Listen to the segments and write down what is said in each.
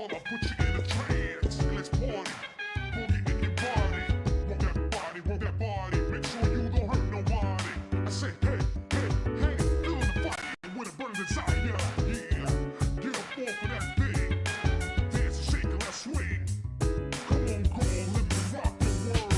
while I put you in a trance. And let's party. Boogie in your body. Work that body, work that body. Make sure you don't hurt nobody. I say, hey, hey, hey, feel the fire with a burning desire. Yeah, get up off of that thing. Dance and shake and let's swing. Come on, girl, let me rock the world.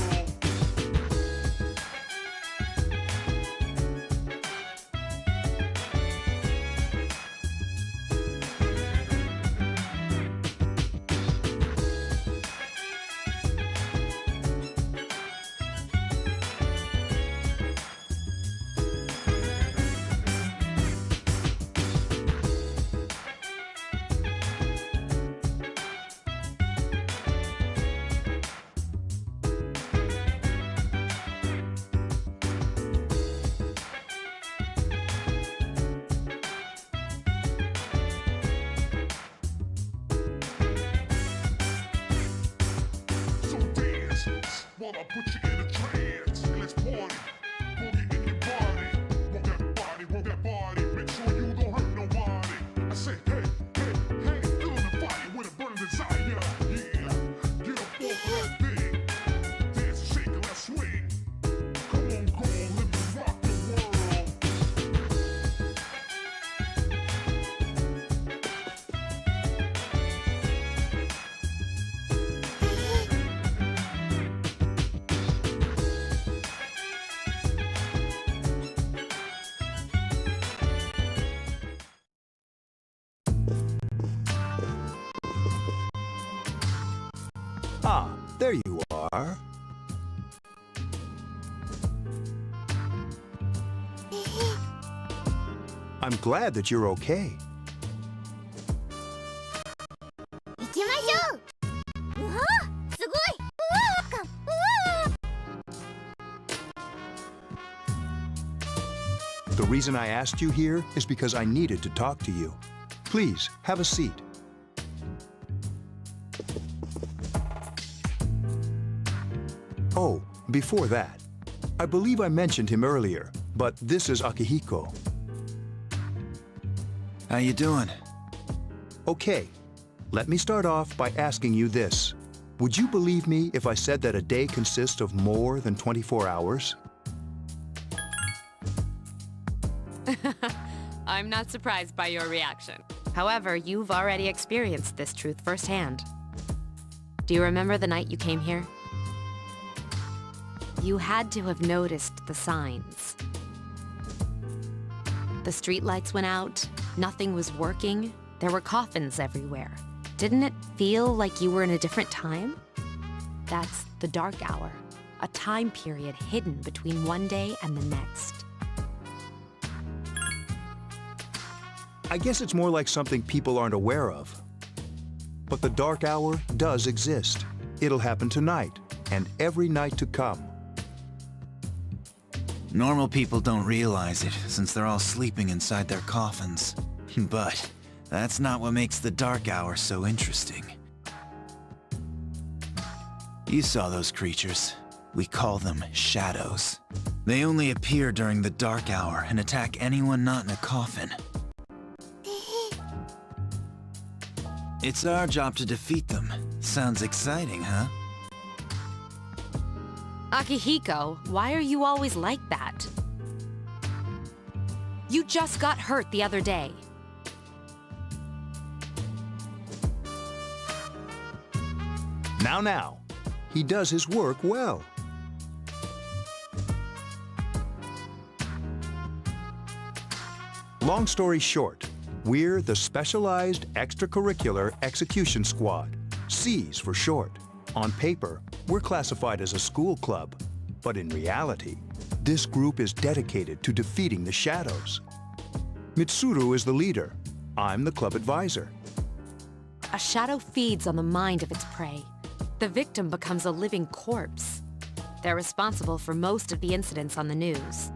While I put you in a trance, and let's party. Boogie in your body. Work that body, make sure you don't hurt nobody. I say, hey, hey, hey, feel the fire with a burning desire. Yeah, get up off of that thing. Dance and shake and let's swing. Come on, girl, let me rock the world. Ah, there you are. I'm glad that you're okay. 行きましょう。うわあ、すごい。The reason I asked you here is because I needed to talk to you. Please, have a seat. Oh, before that, I believe I mentioned him earlier, but this is Akihiko. How you doing? Okay, let me start off by asking you this. Would you believe me if I said that a day consists of more than 24 hours? I'm not surprised by your reaction. However, you've already experienced this truth firsthand. Do you remember the night you came here? You had to have noticed the signs. The streetlights went out, nothing was working, there were coffins everywhere. Didn't it feel like you were in a different time? That's the dark hour, a time period hidden between one day and the next. I guess it's more like something people aren't aware of. But the dark hour does exist. It'll happen tonight, and every night to come. Normal people don't realize it, since they're all sleeping inside their coffins. But that's not what makes the dark hour so interesting. You saw those creatures. We call them shadows. They only appear during the dark hour and attack anyone not in a coffin. It's our job to defeat them. Sounds exciting, huh? Akihiko, why are you always like that? You just got hurt the other day. Now, he does his work well. Long story short, we're the Specialized Extracurricular Execution Squad, SEAS for short. On paper, we're classified as a school club, but in reality, this group is dedicated to defeating the shadows. Mitsuru is the leader. I'm the club advisor. A shadow feeds on the mind of its prey. The victim becomes a living corpse. They're responsible for most of the incidents on the news.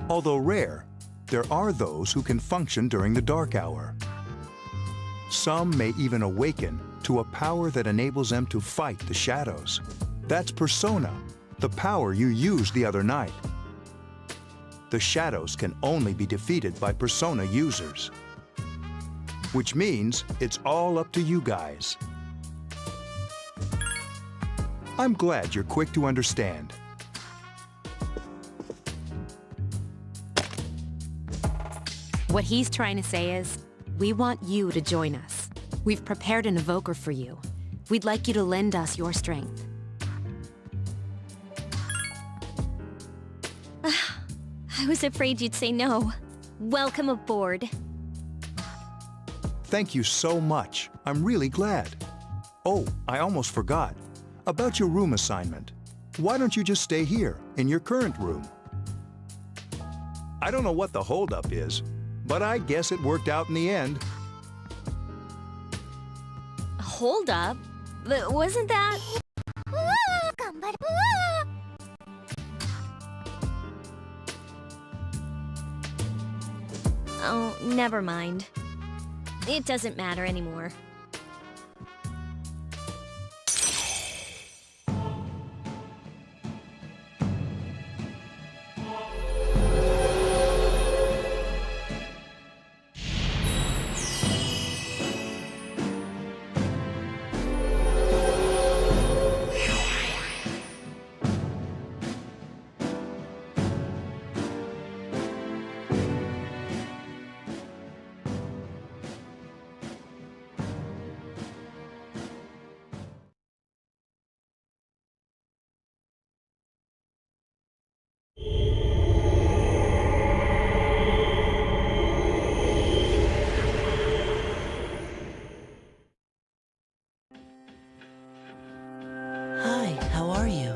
Although rare, there are those who can function during the dark hour. Some may even awaken to a power that enables them to fight the shadows. That's Persona, the power you used the other night. The shadows can only be defeated by Persona users. which means it's all up to you guys. I'm glad you're quick to understand. What he's trying to say is, we want you to join us. We've prepared an evoker for you. We'd like you to lend us your strength. I was afraid you'd say no. Welcome aboard. Thank you so much. I'm really glad. Oh, I almost forgot. About your room assignment. Why don't you just stay here, in your current room? I don't know what the holdup is, but I guess it worked out in the end. Hold up. Wasn't that... Oh, never mind. It doesn't matter anymore. Hi, how are you?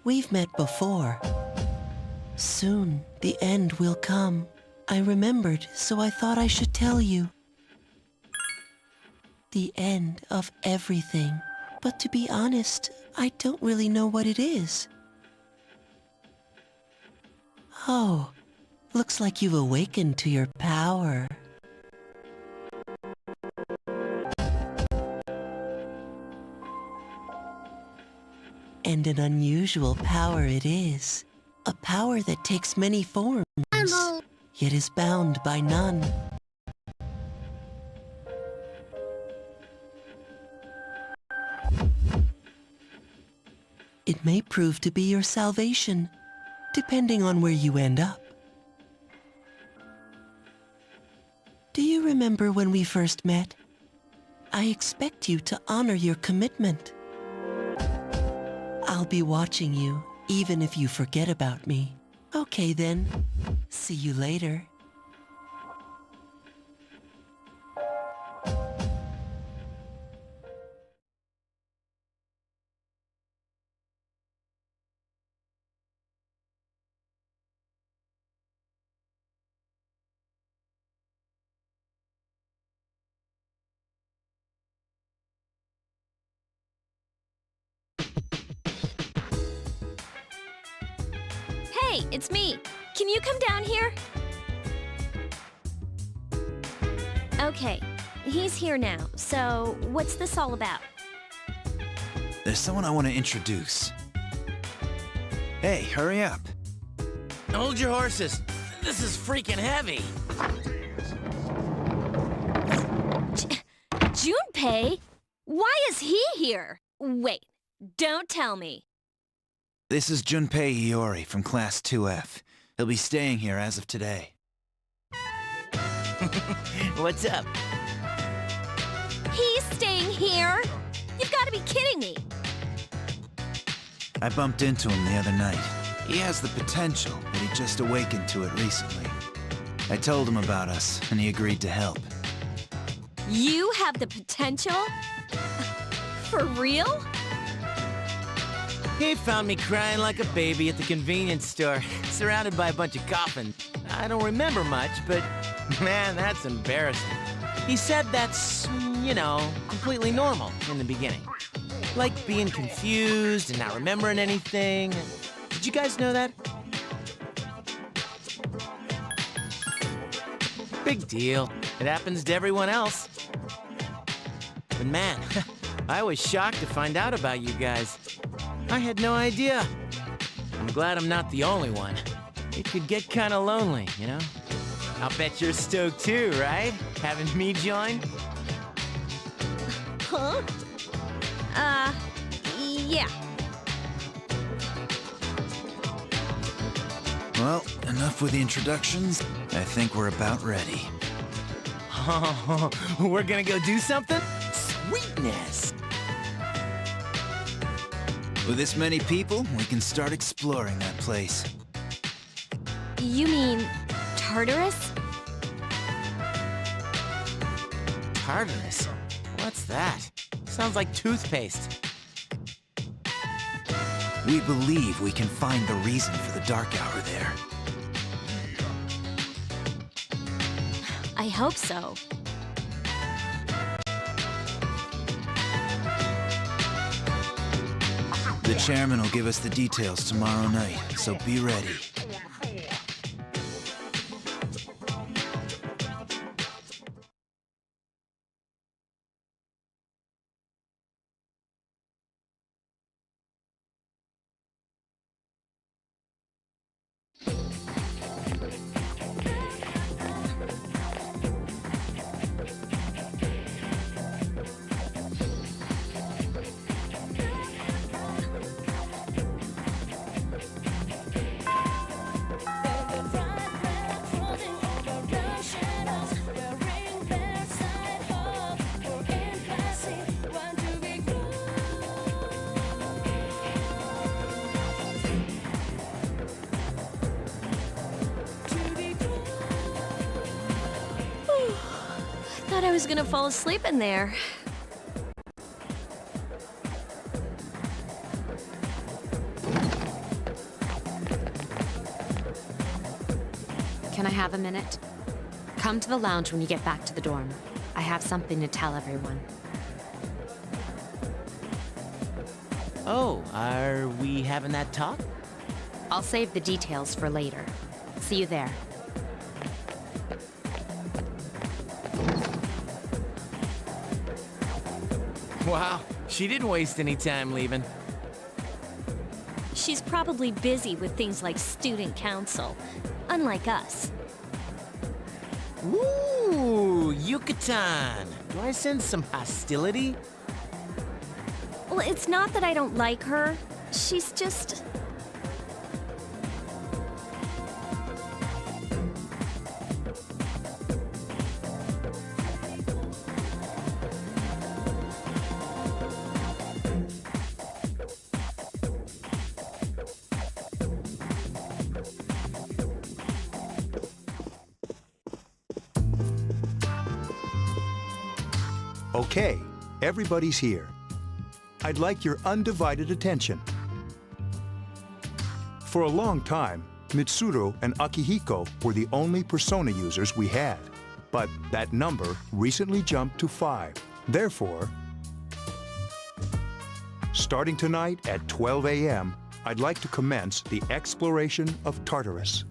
We've met before. Soon, the end will come. I remembered, so I thought I should tell you. The end of everything. But to be honest, I don't really know what it is. Oh, looks like you've awakened to your power. And an unusual power it is. A power that takes many forms, yet is bound by none. It may prove to be your salvation, depending on where you end up. Do you remember when we first met? I expect you to honor your commitment. I'll be watching you, even if you forget about me. Okay then, see you later. Hey, it's me. Can you come down here? Okay, he's here now. So, what's this all about? There's someone I want to introduce. Hey, hurry up. Hold your horses. This is freaking heavy. Junpei? Why is he here? Wait, don't tell me. This is Junpei Iori from Class 2F. He'll be staying here as of today. What's up? He's staying here? You've got to be kidding me. I bumped into him the other night. He has the potential, but he just awakened to it recently. I told him about us, and he agreed to help. You have the potential? For real? He found me crying like a baby at the convenience store, surrounded by a bunch of coffins. I don't remember much, but man, that's embarrassing. He said that's, you know, completely normal in the beginning. Like being confused and not remembering anything. Did you guys know that? Big deal. It happens to everyone else. But man, I was shocked to find out about you guys. I had no idea. I'm glad I'm not the only one. It could get kinda lonely, you know? I'll bet you're stoked too, right? Having me join? Huh? Yeah. Well, enough with the introductions. I think we're about ready. Oh, we're gonna go do something? Sweetness! With this many people, we can start exploring that place. You mean Tartarus? Tartarus? What's that? Sounds like toothpaste. We believe we can find the reason for the dark hour there. I hope so. The chairman will give us the details tomorrow night, so be ready. Thought I was gonna fall asleep in there. Can I have a minute? Come to the lounge when you get back to the dorm. I have something to tell everyone. Oh, are we having that talk? I'll save the details for later. See you there. Wow, she didn't waste any time leaving. She's probably busy with things like student council, unlike us. Ooh, Yucatan! Do I sense some hostility? Well, it's not that I don't like her. She's just... Okay, everybody's here. I'd like your undivided attention. For a long time, Mitsuru and Akihiko were the only persona users we had. But that number recently jumped to 5. Therefore, starting tonight at 12 a.m., I'd like to commence the exploration of Tartarus.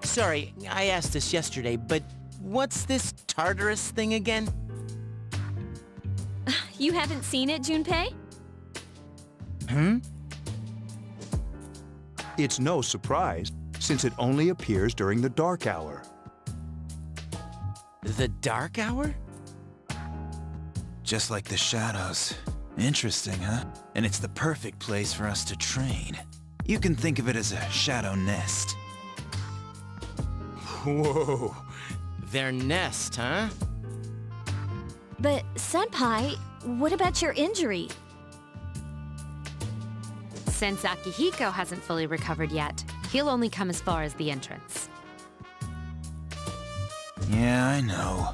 Sorry, I asked this yesterday, but what's this Tartarus thing again? You haven't seen it, Junpei? It's no surprise, since it only appears during the dark hour. The Dark Hour? Just like the shadows. Interesting, huh? And it's the perfect place for us to train. You can think of it as a shadow nest. Whoa, their nest, huh? But, Senpai, what about your injury? Since Akihiko hasn't fully recovered yet, he'll only come as far as the entrance. Yeah, I know.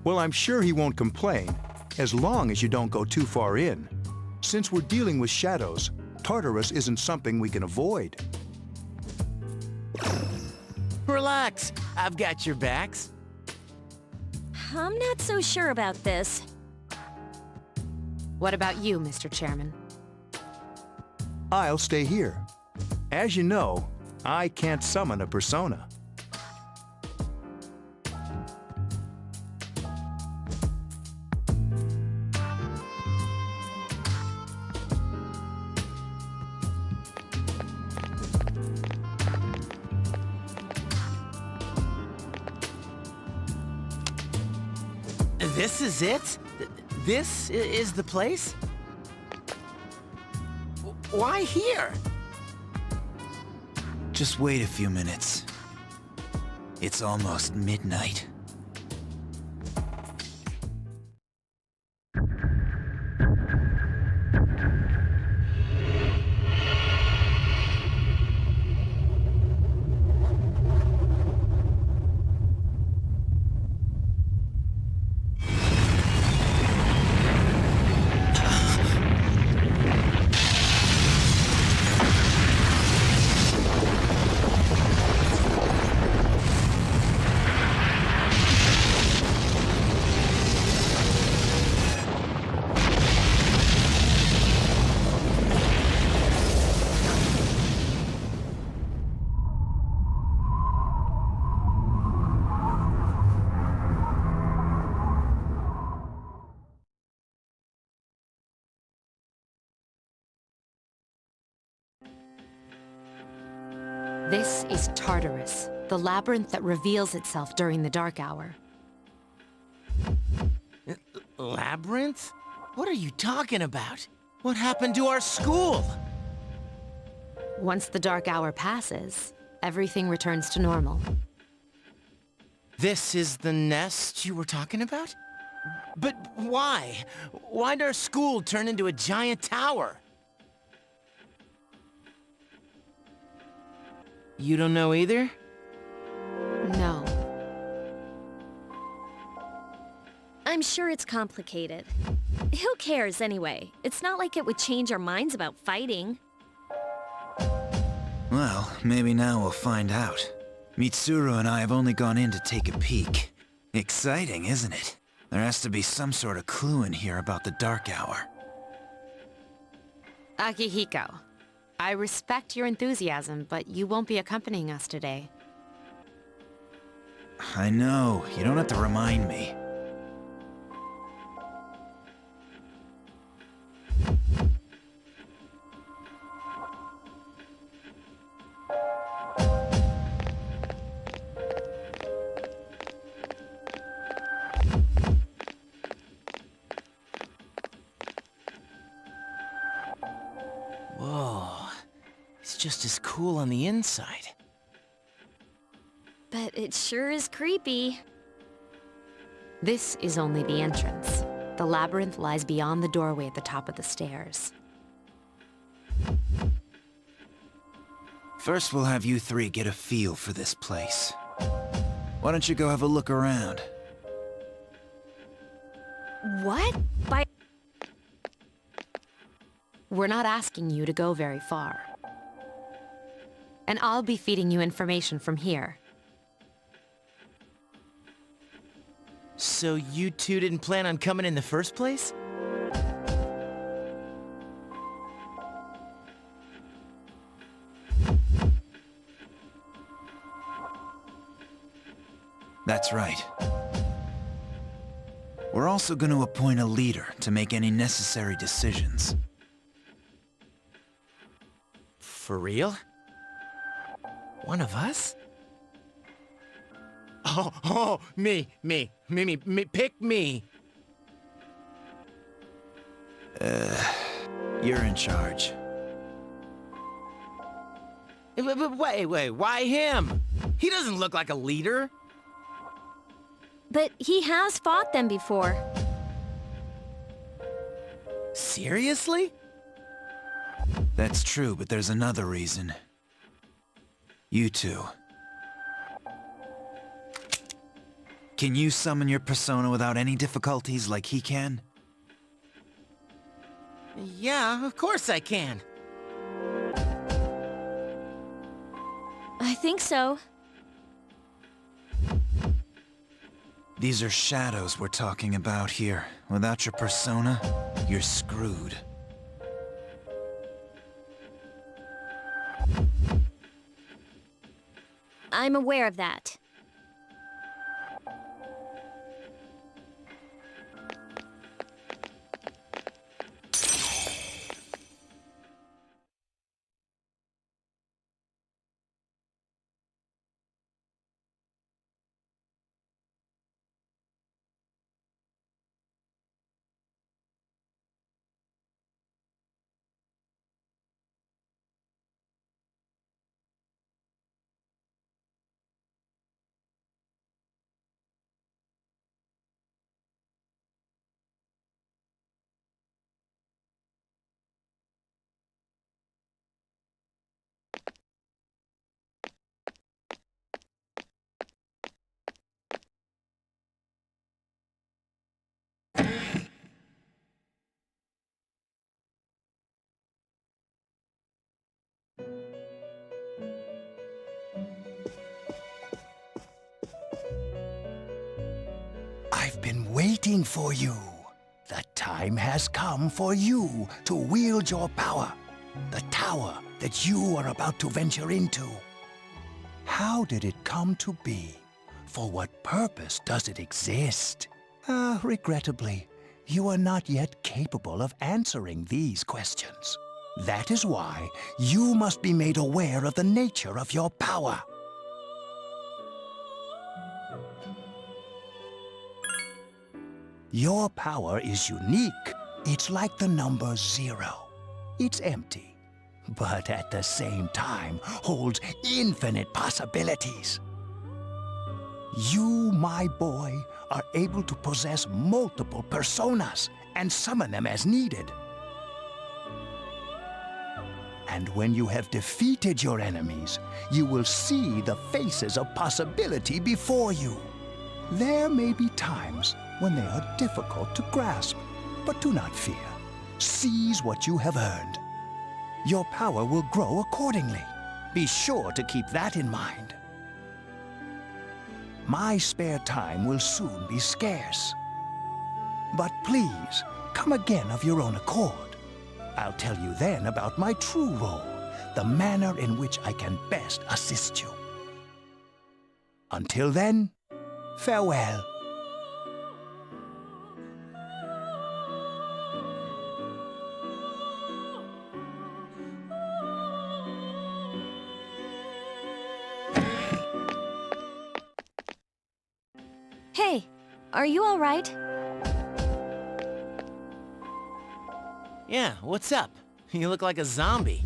Well, I'm sure he won't complain, as long as you don't go too far in. Since we're dealing with shadows, Tartarus isn't something we can avoid. Relax, I've got your backs. I'm not so sure about this. What about you, Mr. Chairman? I'll stay here. As you know, I can't summon a persona. This is it? This is the place? Why here? Just wait a few minutes. It's almost midnight. This is Tartarus, the labyrinth that reveals itself during the dark hour. Labyrinth? What are you talking about? What happened to our school? Once the dark hour passes, everything returns to normal. This is the nest you were talking about? But why? Why'd our school turn into a giant tower? You don't know either? No. I'm sure it's complicated. Who cares anyway? It's not like it would change our minds about fighting. Well, maybe now we'll find out. Mitsuru and I have only gone in to take a peek. Exciting, isn't it? There has to be some sort of clue in here about the dark hour. Akihiko, I respect your enthusiasm, but you won't be accompanying us today. I know, you don't have to remind me. Whoa. It's just as cool on the inside. But it sure is creepy. This is only the entrance. The labyrinth lies beyond the doorway at the top of the stairs. First, we'll have you three get a feel for this place. Why don't you go have a look around? What? By... We're not asking you to go very far. And I'll be feeding you information from here. So you two didn't plan on coming in the first place? That's right. We're also going to appoint a leader to make any necessary decisions. For real? One of us? Oh, me, pick me. You're in charge. Wait, why him? He doesn't look like a leader. But he has fought them before. Seriously? That's true, but there's another reason. You two. Can you summon your persona without any difficulties like he can? Yeah, of course I can. I think so. These are shadows we're talking about here. Without your persona, you're screwed. I'm aware of that. I've been waiting for you. The time has come for you to wield your power. The tower that you are about to venture into. How did it come to be? For what purpose does it exist? Regrettably, you are not yet capable of answering these questions. That is why you must be made aware of the nature of your power. Your power is unique. It's like the number 0. It's empty, but at the same time holds infinite possibilities. You, my boy, are able to possess multiple personas and summon them as needed. And when you have defeated your enemies, you will see the faces of possibility before you. There may be times when they are difficult to grasp, but do not fear. Seize what you have earned. Your power will grow accordingly. Be sure to keep that in mind. My spare time will soon be scarce. But please, come again of your own accord. I'll tell you then about my true role, the manner in which I can best assist you. Until then, farewell. Hey, are you all right? Yeah, what's up? You look like a zombie.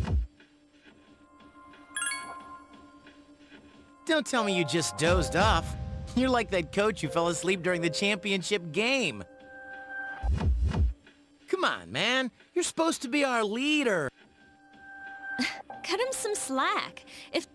Don't tell me you just dozed off. You're like that coach who fell asleep during the championship game. Come on, man. You're supposed to be our leader. Cut him some slack. If...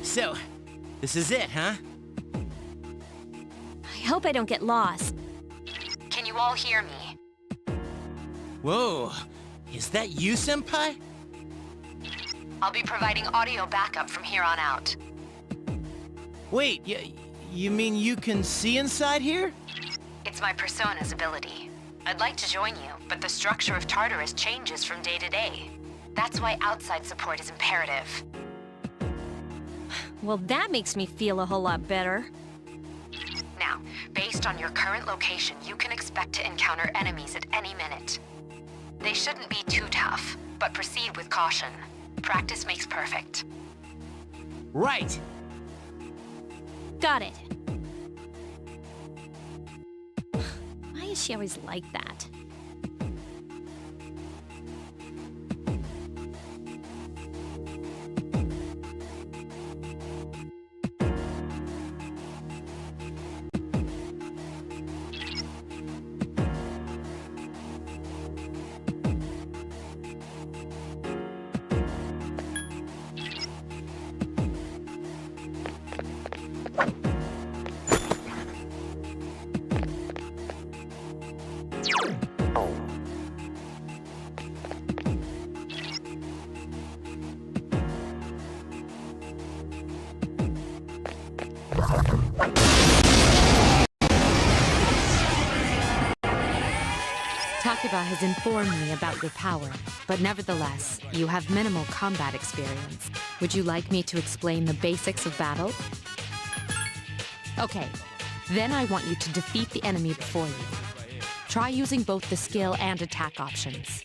So, this is it, huh? I hope I don't get lost. Can you all hear me? Whoa, is that you, Senpai? I'll be providing audio backup from here on out. Wait, you mean you can see inside here? It's my persona's ability. I'd like to join you, but the structure of Tartarus changes from day to day. That's why outside support is imperative. Well, that makes me feel a whole lot better. Now, based on your current location, you can expect to encounter enemies at any minute. They shouldn't be too tough, but proceed with caution. Practice makes perfect. Right. Got it. Why is she always like that? Takeba has informed me about your power, but nevertheless, you have minimal combat experience. Would you like me to explain the basics of battle? Okay, then I want you to defeat the enemy before you. Try using both the skill and attack options.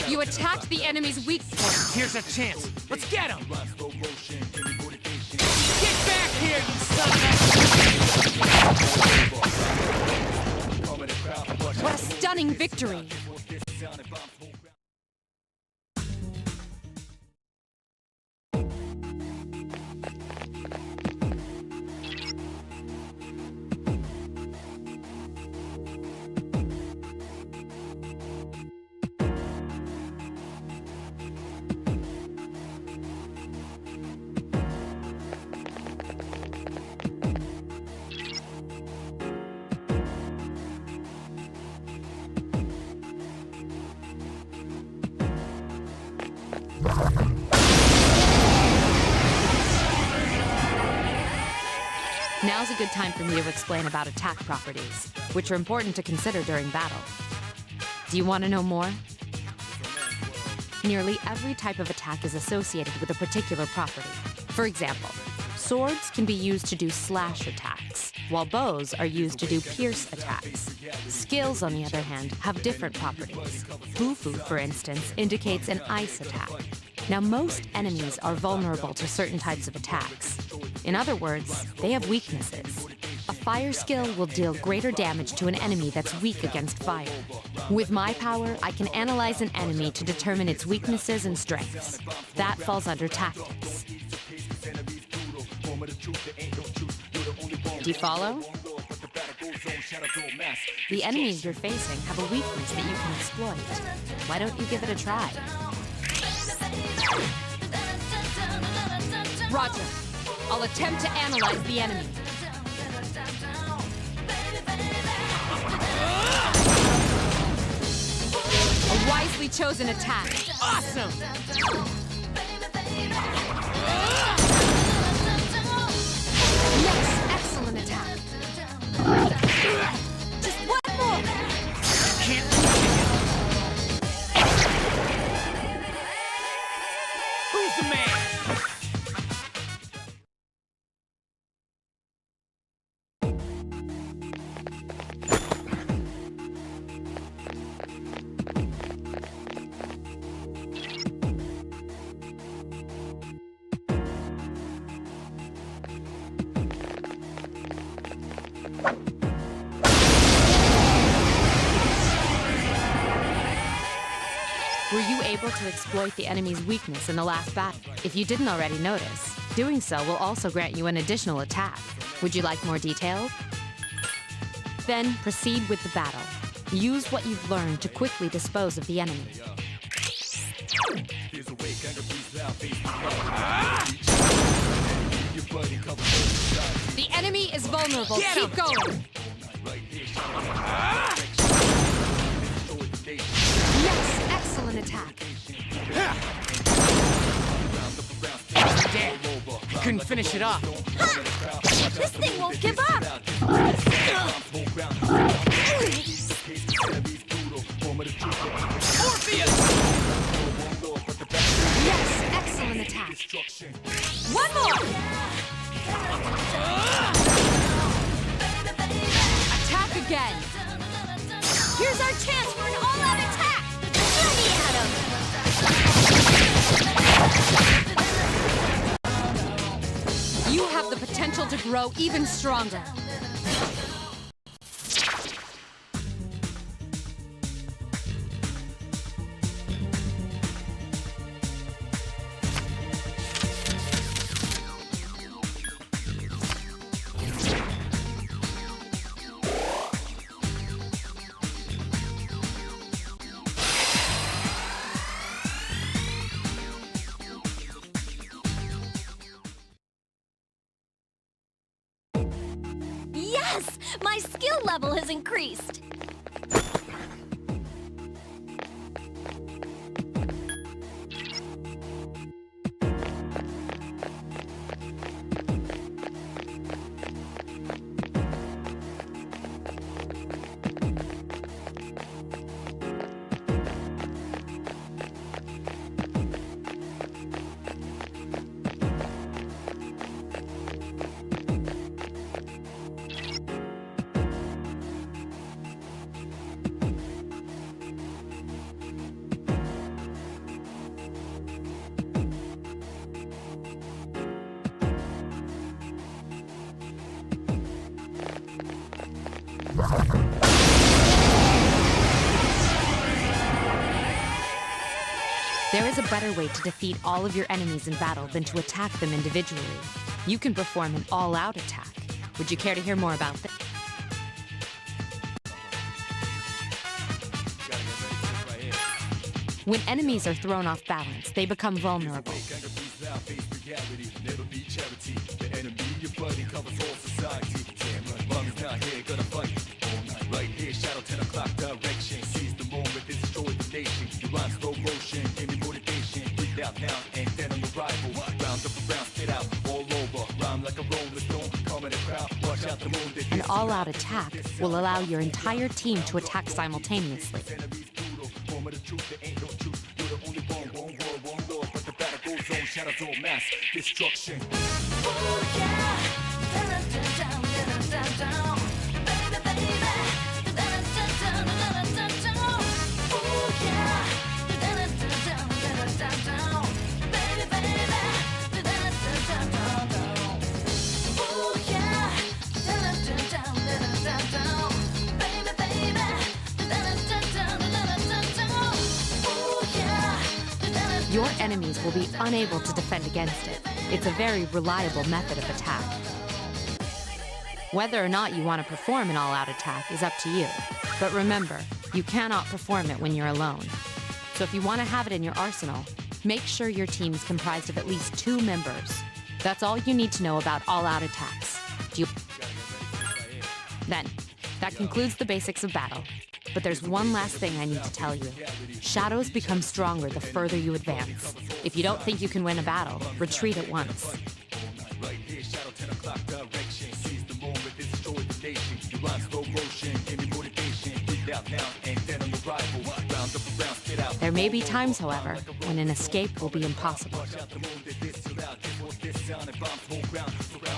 You attacked the enemy's weak point. Here's a chance. Let's get him! Get back here, you son of a... What a stunning victory! Now's a good time for me to explain about attack properties, which are important to consider during battle. Do you want to know more? Nearly every type of attack is associated with a particular property. For example, swords can be used to do slash attacks, while bows are used to do pierce attacks. Skills, on the other hand, have different properties. Bufu, for instance, indicates an ice attack. Now, most enemies are vulnerable to certain types of attacks. In other words, they have weaknesses. A fire skill will deal greater damage to an enemy that's weak against fire. With my power, I can analyze an enemy to determine its weaknesses and strengths. That falls under tactics. Do you follow? The enemies you're facing have a weakness that you can exploit. Why don't you give it a try? Roger. I'll attempt to analyze the enemy. A wisely chosen attack. Awesome! Yes, excellent attack. Just one more. Can't... Who's the man? Were you able to exploit the enemy's weakness in the last battle? If you didn't already notice, doing so will also grant you an additional attack. Would you like more detail? Then proceed with the battle. Use what you've learned to quickly dispose of the enemy. The enemy is vulnerable. Keep going. Yes, excellent attack. Damn, I couldn't finish it off. Ha! This thing won't give up! Yes, excellent attack. One more! Attack again. Here's our chance for an all-out attack! Let me at him! You have the potential to grow even stronger. Yes! My skill level has increased! There is a better way to defeat all of your enemies in battle than to attack them individually. You can perform an all-out attack. Would you care to hear more about this? When enemies are thrown off balance, they become vulnerable. An all-out attack will allow your entire team to attack simultaneously. Your enemies will be unable to defend against it. It's a very reliable method of attack. Whether or not you want to perform an all-out attack is up to you. But remember, you cannot perform it when you're alone. So if you want to have it in your arsenal, make sure your team is comprised of at least 2 members. That's all you need to know about all-out attacks. Then, that concludes the basics of battle. But there's one last thing I need to tell you. Shadows become stronger the further you advance. If you don't think you can win a battle, retreat at once. There may be times, however, when an escape will be impossible.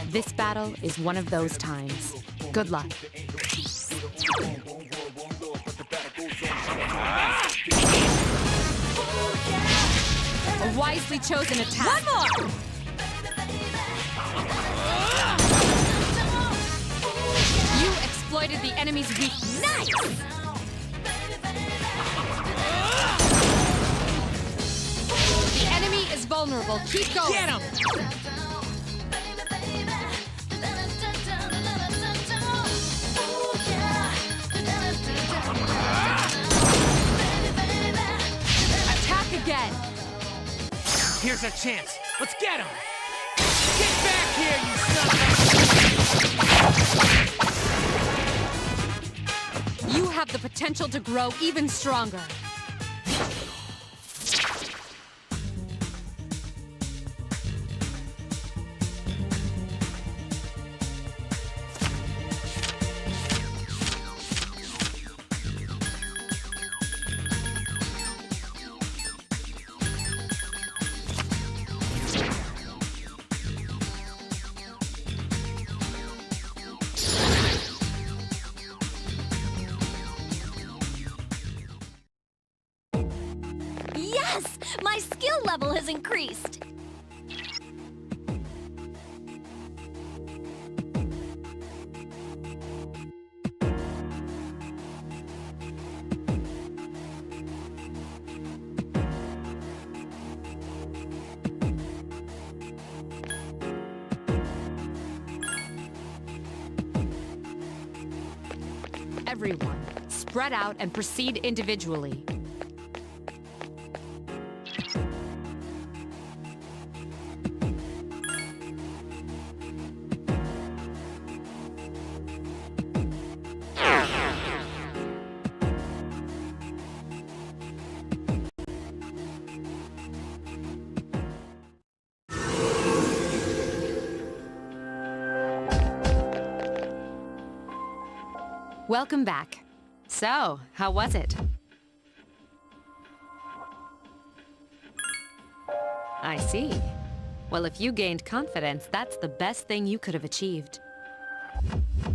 This battle is one of those times. Good luck. A wisely chosen attack. One more! You exploited the enemy's weakness. Nice! The enemy is vulnerable. Keep going. Get him! Again. Here's our chance. Let's get him! Get back here, you son of a... You have the potential to grow even stronger. Yes! My skill level has increased! Everyone, spread out and proceed individually. Welcome back. So, how was it? I see. Well, if you gained confidence, that's the best thing you could have achieved.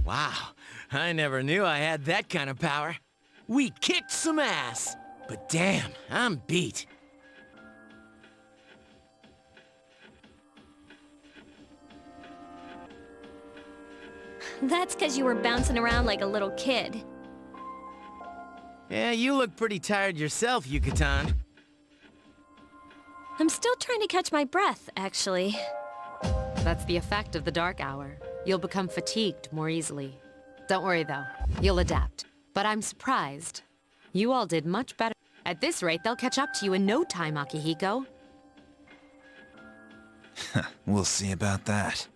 Wow, I never knew I had that kind of power. We kicked some ass. But damn, I'm beat. That's because you were bouncing around like a little kid. Yeah, you look pretty tired yourself, Yucatan. I'm still trying to catch my breath, actually. That's the effect of the dark hour. You'll become fatigued more easily. Don't worry, though. You'll adapt. But I'm surprised. You all did much better. At this rate, they'll catch up to you in no time, Akihiko. We'll see about that.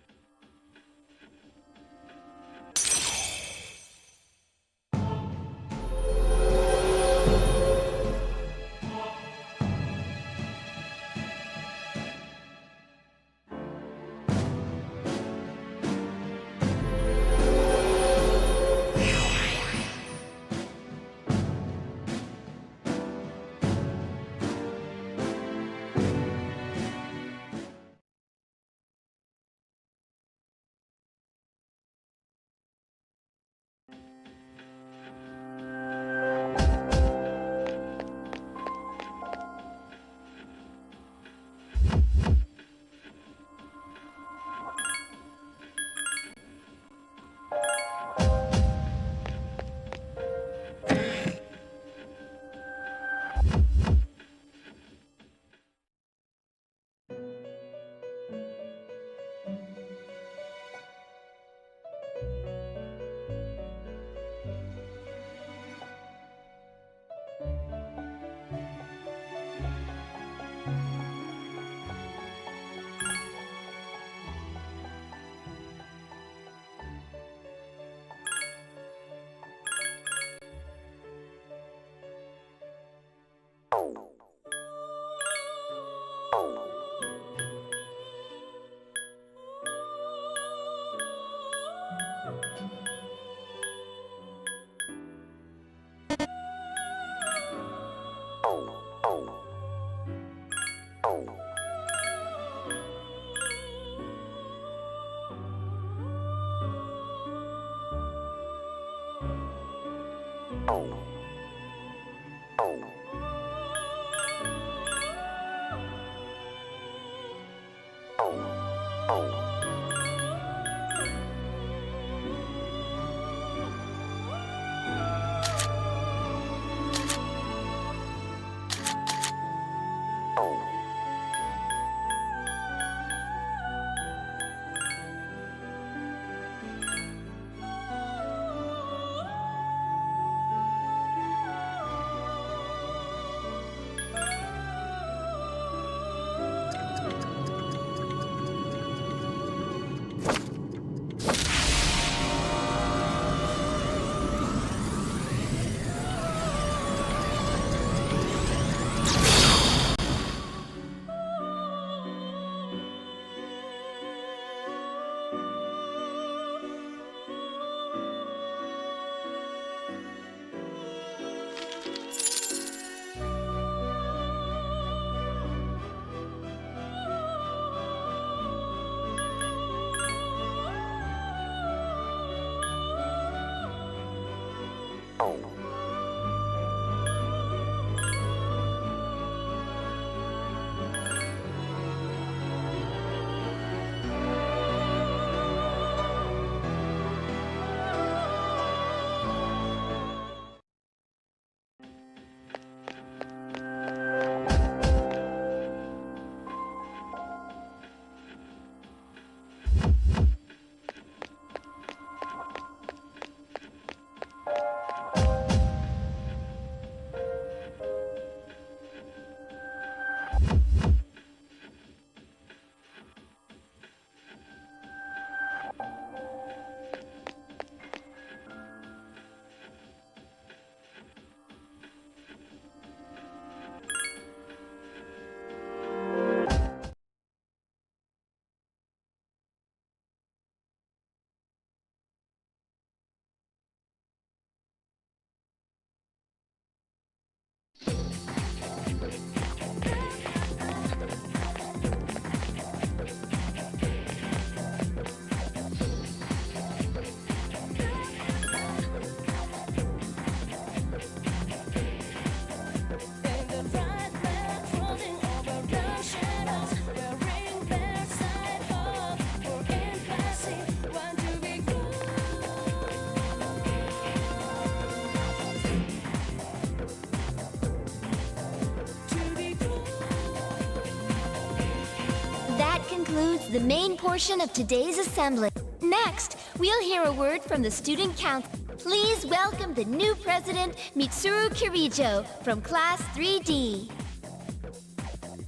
concludes the main portion of today's assembly. Next, we'll hear a word from the student council. Please welcome the new president, Mitsuru Kirijo, from Class 3D.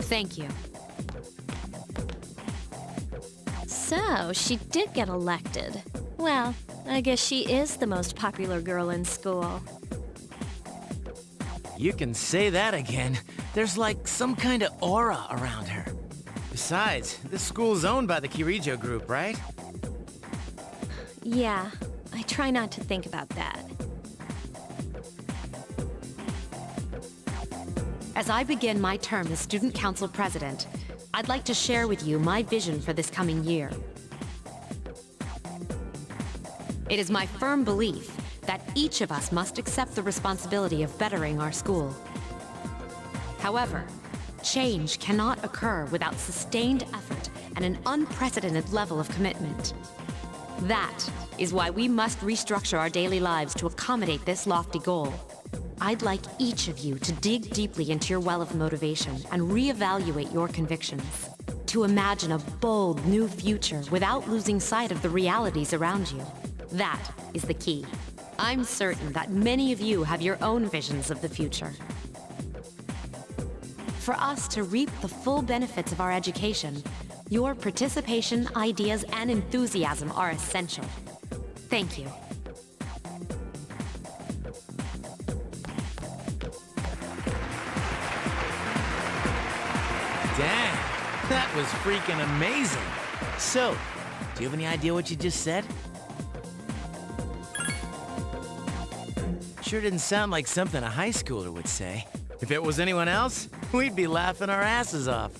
Thank you. So, she did get elected. Well, I guess she is the most popular girl in school. You can say that again. There's like some kind of aura around her. Besides, this school's owned by the Kirijo group, right? Yeah, I try not to think about that. As I begin my term as Student Council President, I'd like to share with you my vision for this coming year. It is my firm belief that each of us must accept the responsibility of bettering our school. However, change cannot occur without sustained effort and an unprecedented level of commitment. That is why we must restructure our daily lives to accommodate this lofty goal. I'd like each of you to dig deeply into your well of motivation and reevaluate your convictions. To imagine a bold new future without losing sight of the realities around you. That is the key. I'm certain that many of you have your own visions of the future. For us to reap the full benefits of our education, your participation, ideas, and enthusiasm are essential. Thank you. Dang, that was freaking amazing. So, do you have any idea what you just said? Sure didn't sound like something a high schooler would say. If it was anyone else, we'd be laughing our asses off.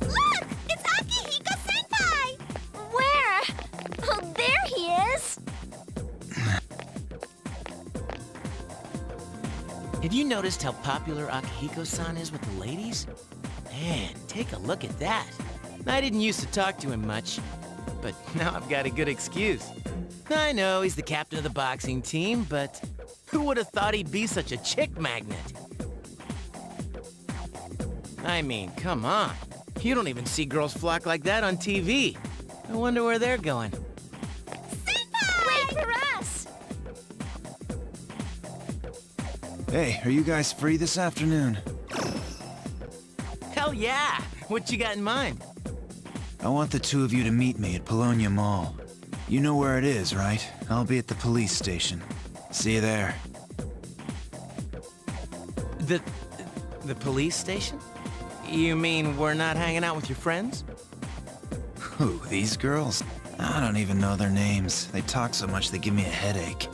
Look! It's Akihiko-senpai! Where? Oh, there he is! Have you noticed how popular Akihiko-san is with the ladies? Man, take a look at that. I didn't used to talk to him much, but now I've got a good excuse. I know he's the captain of the boxing team, but who would have thought he'd be such a chick magnet? I mean, come on. You don't even see girls flock like that on TV. I wonder where they're going. Senpai! Wait for us! Hey, are you guys free this afternoon? Hell yeah! What you got in mind? I want the two of you to meet me at Polonia Mall. You know where it is, right? I'll be at the police station. See you there. The police station? You mean we're not hanging out with your friends? Who, these girls? I don't even know their names. They talk so much they give me a headache.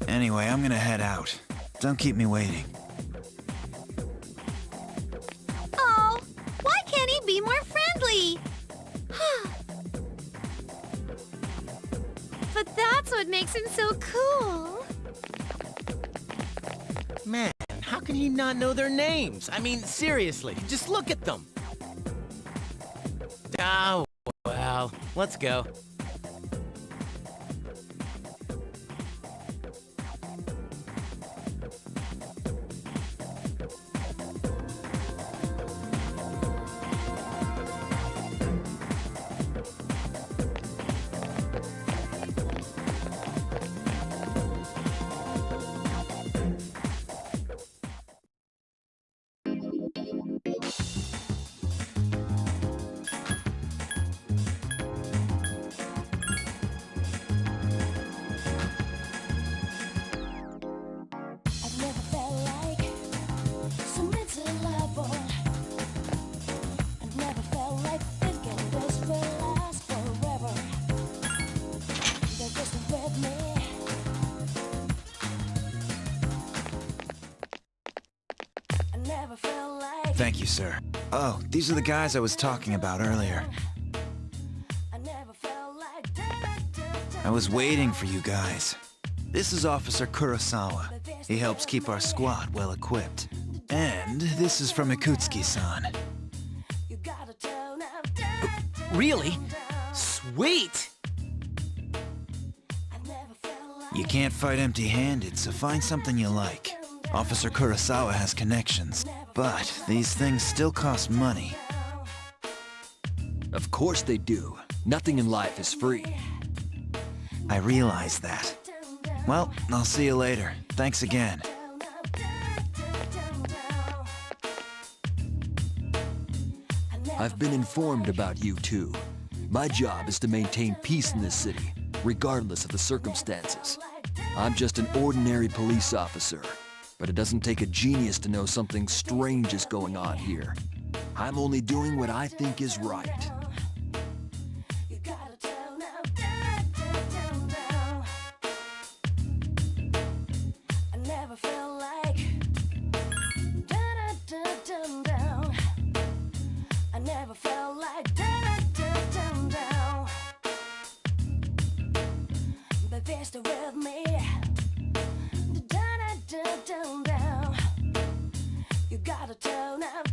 Anyway, I'm gonna head out. Don't keep me waiting. Oh, why can't he be more friendly? But that's what makes him so cool. Man, how can he not know their names? I mean, seriously, just look at them. Oh, well, let's go. I've never felt like so miserable. I've never felt like thinking this will last forever. They're just with me. I never felt like Thank you, sir. Oh, these are the guys I was talking about earlier. I never felt like I was waiting for you guys. This is Officer Kurosawa. He helps keep our squad well equipped. And this is from Ikutsuki-san. you gotta turn out. Really? Sweet! I never felt like You can't fight empty-handed, so find something you like. Officer Kurosawa has connections, but these things still cost money. Of course they do. Nothing in life is free. I realize that. Well, I'll see you later. Thanks again. I've been informed about you two. My job is to maintain peace in this city, regardless of the circumstances. I'm just an ordinary police officer, but it doesn't take a genius to know something strange is going on here. I'm only doing what I think is right. you gotta turn out. I never felt like down. I never felt like down. But they're still with me. Down. You gotta turn out.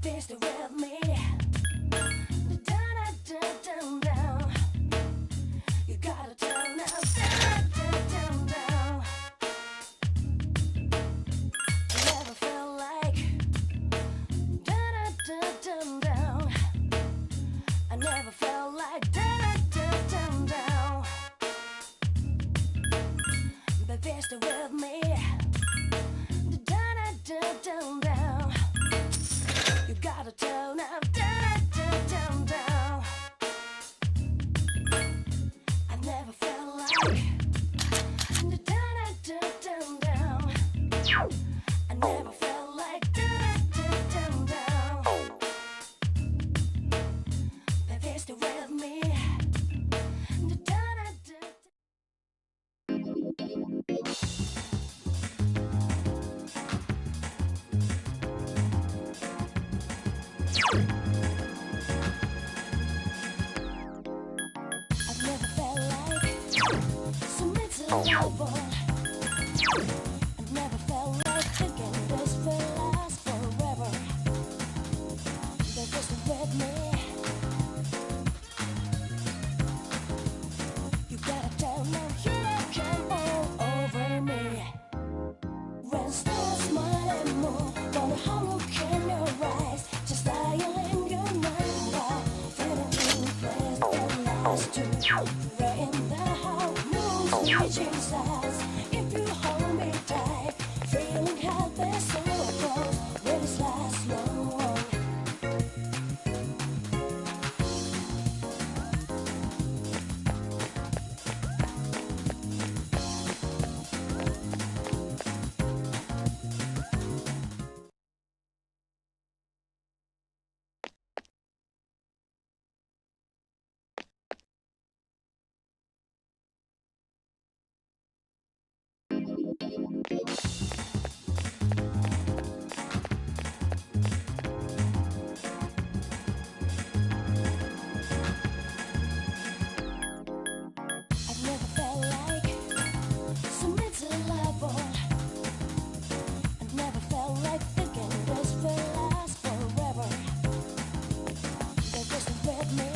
Baby, stay with me. Down, down, down, down. You gotta turn now. Down, down, down, down. Never felt like. Down, down, down, down. I never felt like. Down, down, down, down. Baby, stay with me. Down, down, down, down. You gotta turn now. Down, down, down, down. I never felt like. Down, down, down, down. I never felt like. Down, down, down, down. Baby, stay with me. Down, down, down. I've never felt like so miserable. I've never felt like thinking this will last forever. They're just with me. You gotta tell them you don't come all over me. When stars smile and move, when the whole look in your eyes, just lying in your mind, feeling in place that lasts to. We're in the whole moon, reaching size. If you hold me tight, feeling how they're so close, will this last long? I've never felt like so miserable. I've never felt like thinking this will last forever. They're just with me.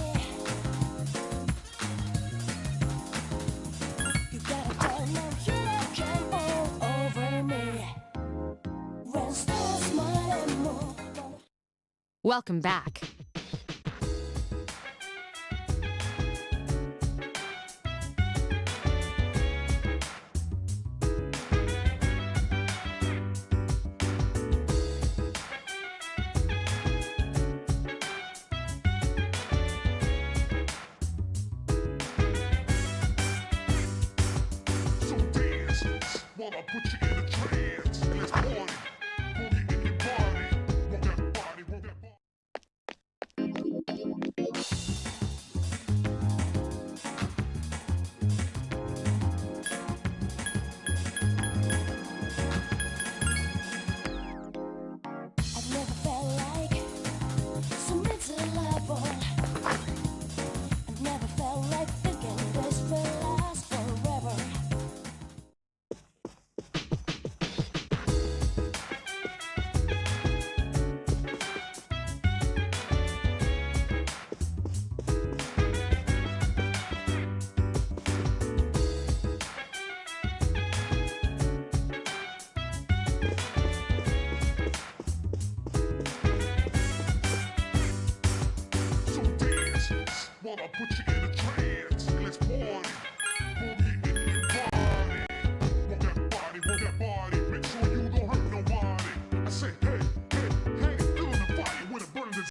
You gotta tell them you don't come all over me. When stars smile and move. Welcome back. So dance while I put you in a trance. Let's party. Boogie in your body. Work that body, work that body. I've never felt like so miserable. I've never felt like thinking this will last forever. So dance while I put you